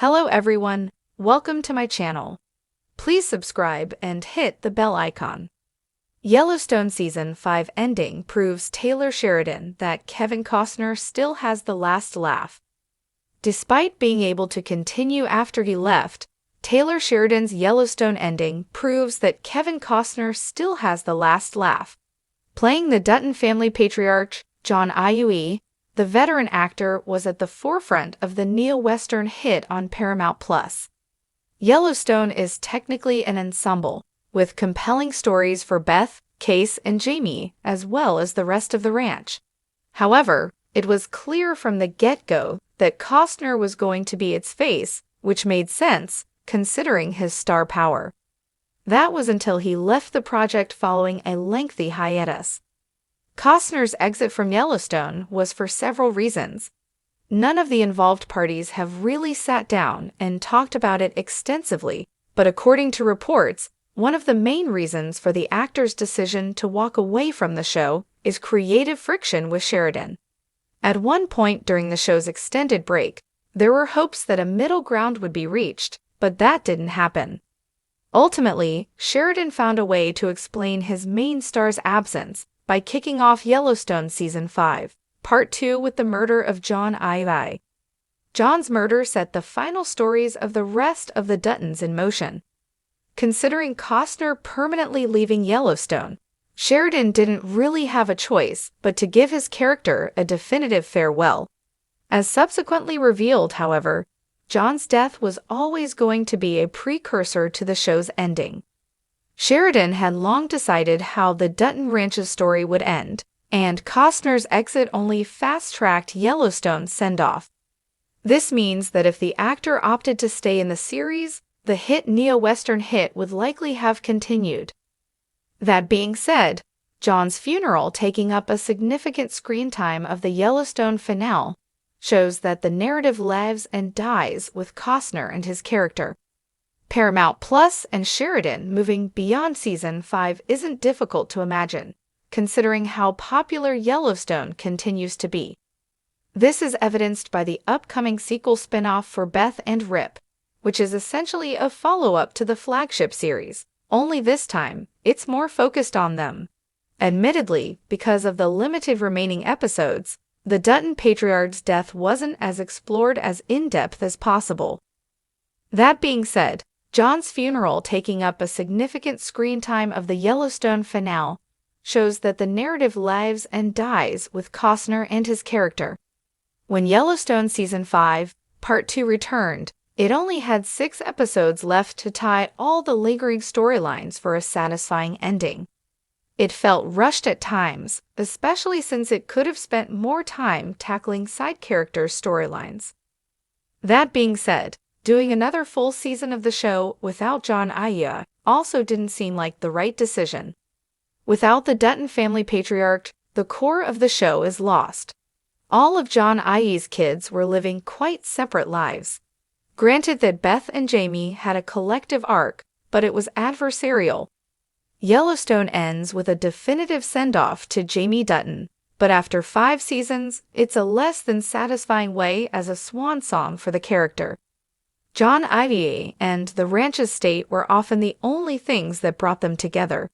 Hello everyone, welcome to my channel. Please subscribe and hit the bell icon. Yellowstone Season 5 ending proves Taylor Sheridan that Kevin Costner still has the last laugh. Despite being able to continue after he left, Taylor Sheridan's Yellowstone ending proves that Kevin Costner still has the last laugh. Playing the Dutton family patriarch, John Dutton, the veteran actor was at the forefront of the neo-Western hit on Paramount+. Yellowstone is technically an ensemble, with compelling stories for Beth, Case, and Jamie, as well as the rest of the ranch. However, it was clear from the get-go that Costner was going to be its face, which made sense, considering his star power. That was until he left the project following a lengthy hiatus. Costner's exit from Yellowstone was for several reasons. None of the involved parties have really sat down and talked about it extensively, but according to reports, one of the main reasons for the actor's decision to walk away from the show is creative friction with Sheridan. At one point during the show's extended break, there were hopes that a middle ground would be reached, but that didn't happen. Ultimately, Sheridan found a way to explain his main star's absence by kicking off Yellowstone Season 5, Part 2 with the murder of John Dutton. John's murder set the final stories of the rest of the Duttons in motion. Considering Costner permanently leaving Yellowstone, Sheridan didn't really have a choice but to give his character a definitive farewell. As subsequently revealed, however, John's death was always going to be a precursor to the show's ending. Sheridan had long decided how the Dutton Ranch's story would end, and Costner's exit only fast-tracked Yellowstone's send-off. This means that if the actor opted to stay in the series, the hit neo-Western hit would likely have continued. That being said, John's funeral taking up a significant screen time of the Yellowstone finale shows that the narrative lives and dies with Costner and his character. Paramount Plus and Sheridan moving beyond Season 5 isn't difficult to imagine, considering how popular Yellowstone continues to be. This is evidenced by the upcoming sequel spin-off for Beth and Rip, which is essentially a follow-up to the flagship series, only this time, it's more focused on them. Admittedly, because of the limited remaining episodes, the Dutton patriarch's death wasn't as explored as in-depth as possible. That being said, John's funeral taking up a significant screen time of the Yellowstone finale shows that the narrative lives and dies with Costner and his character. When Yellowstone Season 5, Part 2 returned, it only had 6 episodes left to tie all the lingering storylines for a satisfying ending. It felt rushed at times, especially since it could have spent more time tackling side character storylines. That being said, doing another full season of the show without John Dutton also didn't seem like the right decision. Without the Dutton family patriarch, the core of the show is lost. All of John Dutton's kids were living quite separate lives. Granted that Beth and Jamie had a collective arc, but it was adversarial. Yellowstone ends with a definitive send-off to Jamie Dutton, but after 5 seasons, it's a less than satisfying way as a swan song for the character. John Dutton and the ranch estate were often the only things that brought them together.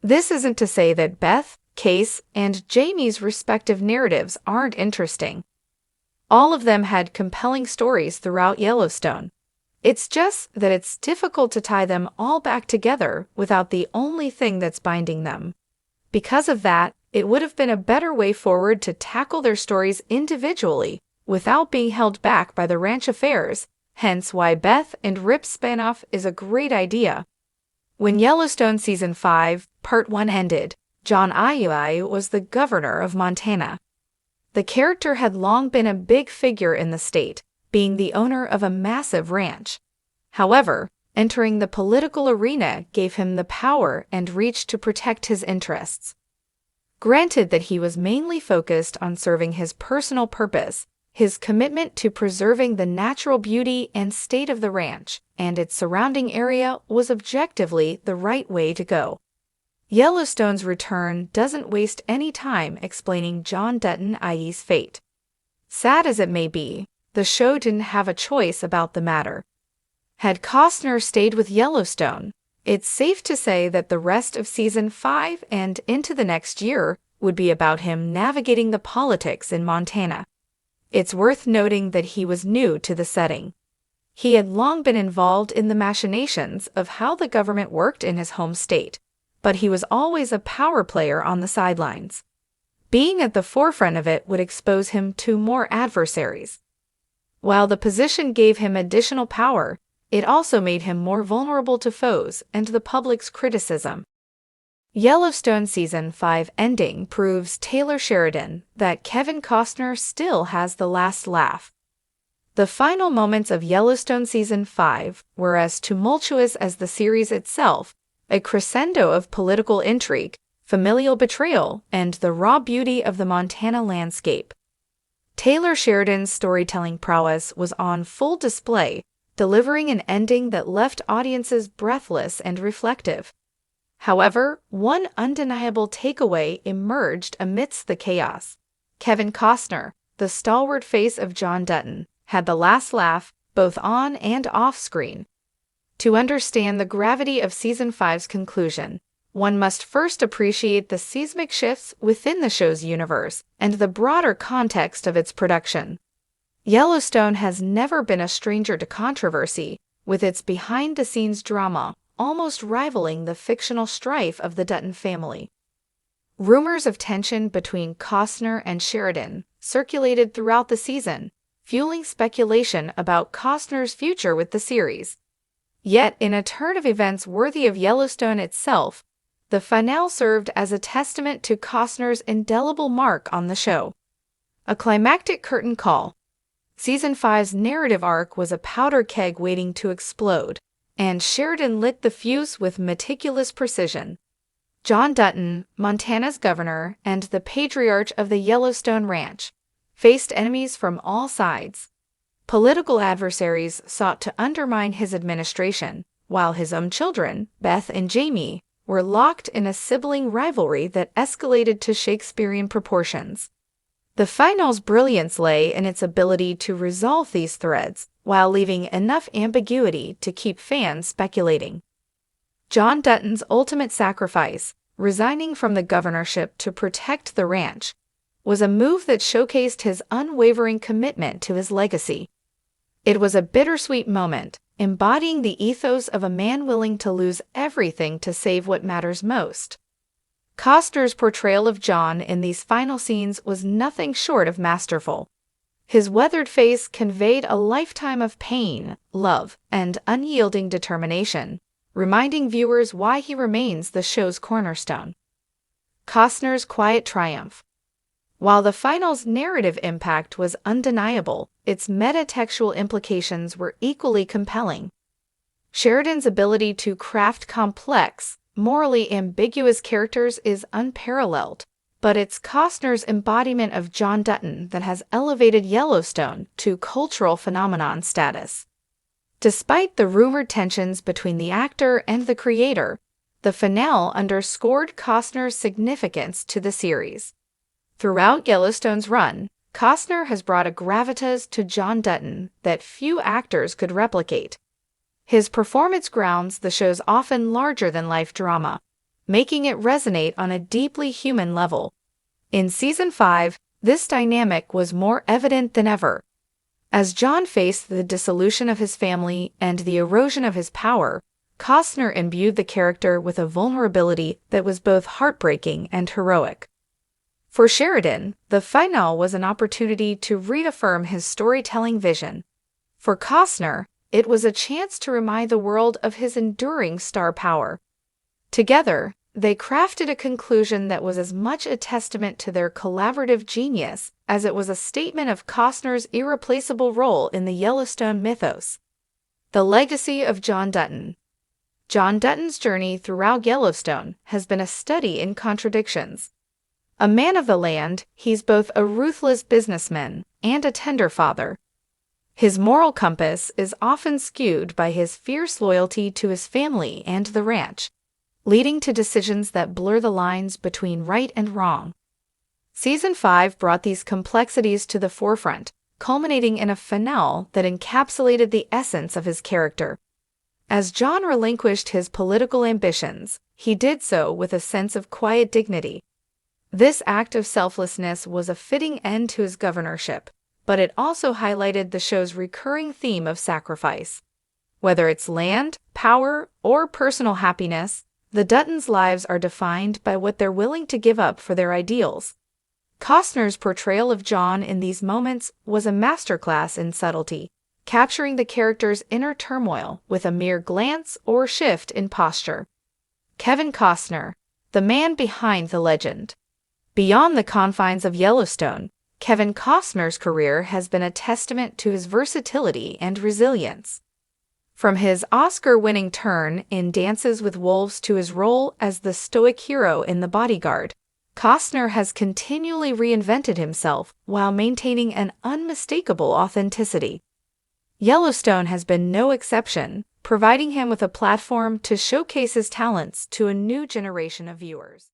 This isn't to say that Beth, Case, and Jamie's respective narratives aren't interesting. All of them had compelling stories throughout Yellowstone. It's just that it's difficult to tie them all back together without the only thing that's binding them. Because of that, it would have been a better way forward to tackle their stories individually without being held back by the ranch affairs, hence why Beth and Rip's spinoff is a great idea. When Yellowstone Season 5, Part 1 ended, John Dutton was the governor of Montana. The character had long been a big figure in the state, being the owner of a massive ranch. However, entering the political arena gave him the power and reach to protect his interests. Granted that he was mainly focused on serving his personal purpose, his commitment to preserving the natural beauty and state of the ranch and its surrounding area was objectively the right way to go. Yellowstone's return doesn't waste any time explaining John Dutton's fate. Sad as it may be, the show didn't have a choice about the matter. Had Costner stayed with Yellowstone, it's safe to say that the rest of Season 5 and into the next year would be about him navigating the politics in Montana. It's worth noting that he was new to the setting. He had long been involved in the machinations of how the government worked in his home state, but he was always a power player on the sidelines. Being at the forefront of it would expose him to more adversaries. While the position gave him additional power, it also made him more vulnerable to foes and the public's criticism. Yellowstone Season 5 ending proves Taylor Sheridan that Kevin Costner still has the last laugh. The final moments of Yellowstone Season 5 were as tumultuous as the series itself, a crescendo of political intrigue, familial betrayal, and the raw beauty of the Montana landscape. Taylor Sheridan's storytelling prowess was on full display, delivering an ending that left audiences breathless and reflective. However, one undeniable takeaway emerged amidst the chaos. Kevin Costner, the stalwart face of John Dutton, had the last laugh, both on and off screen. To understand the gravity of Season 5's conclusion, one must first appreciate the seismic shifts within the show's universe and the broader context of its production. Yellowstone has never been a stranger to controversy, with its behind-the-scenes drama almost rivaling the fictional strife of the Dutton family. Rumors of tension between Costner and Sheridan circulated throughout the season, fueling speculation about Costner's future with the series. Yet, in a turn of events worthy of Yellowstone itself, the finale served as a testament to Costner's indelible mark on the show. A climactic curtain call. Season 5's narrative arc was a powder keg waiting to explode, and Sheridan lit the fuse with meticulous precision. John Dutton, Montana's governor and the patriarch of the Yellowstone Ranch, faced enemies from all sides. Political adversaries sought to undermine his administration, while his own children, Beth and Jamie, were locked in a sibling rivalry that escalated to Shakespearean proportions. The finale's brilliance lay in its ability to resolve these threads, while leaving enough ambiguity to keep fans speculating. John Dutton's ultimate sacrifice, resigning from the governorship to protect the ranch, was a move that showcased his unwavering commitment to his legacy. It was a bittersweet moment, embodying the ethos of a man willing to lose everything to save what matters most. Costner's portrayal of John in these final scenes was nothing short of masterful. His weathered face conveyed a lifetime of pain, love, and unyielding determination, reminding viewers why he remains the show's cornerstone. Costner's quiet triumph. While the final's narrative impact was undeniable, its metatextual implications were equally compelling. Sheridan's ability to craft complex, morally ambiguous characters is unparalleled, but it's Costner's embodiment of John Dutton that has elevated Yellowstone to cultural phenomenon status. Despite the rumored tensions between the actor and the creator, the finale underscored Costner's significance to the series. Throughout Yellowstone's run, Costner has brought a gravitas to John Dutton that few actors could replicate. His performance grounds the show's often larger-than-life drama, making it resonate on a deeply human level. In Season 5, this dynamic was more evident than ever. As John faced the dissolution of his family and the erosion of his power, Costner imbued the character with a vulnerability that was both heartbreaking and heroic. For Sheridan, the finale was an opportunity to reaffirm his storytelling vision. For Costner, it was a chance to remind the world of his enduring star power. Together, they crafted a conclusion that was as much a testament to their collaborative genius as it was a statement of Costner's irreplaceable role in the Yellowstone mythos. The legacy of John Dutton. John Dutton's journey throughout Yellowstone has been a study in contradictions. A man of the land, he's both a ruthless businessman and a tender father. His moral compass is often skewed by his fierce loyalty to his family and the ranch, leading to decisions that blur the lines between right and wrong. Season 5 brought these complexities to the forefront, culminating in a finale that encapsulated the essence of his character. As John relinquished his political ambitions, he did so with a sense of quiet dignity. This act of selflessness was a fitting end to his governorship, but it also highlighted the show's recurring theme of sacrifice. Whether it's land, power, or personal happiness, the Duttons' lives are defined by what they're willing to give up for their ideals. Costner's portrayal of John in these moments was a masterclass in subtlety, capturing the character's inner turmoil with a mere glance or shift in posture. Kevin Costner, the man behind the legend. Beyond the confines of Yellowstone, Kevin Costner's career has been a testament to his versatility and resilience. From his Oscar-winning turn in Dances with Wolves to his role as the stoic hero in The Bodyguard, Costner has continually reinvented himself while maintaining an unmistakable authenticity. Yellowstone has been no exception, providing him with a platform to showcase his talents to a new generation of viewers.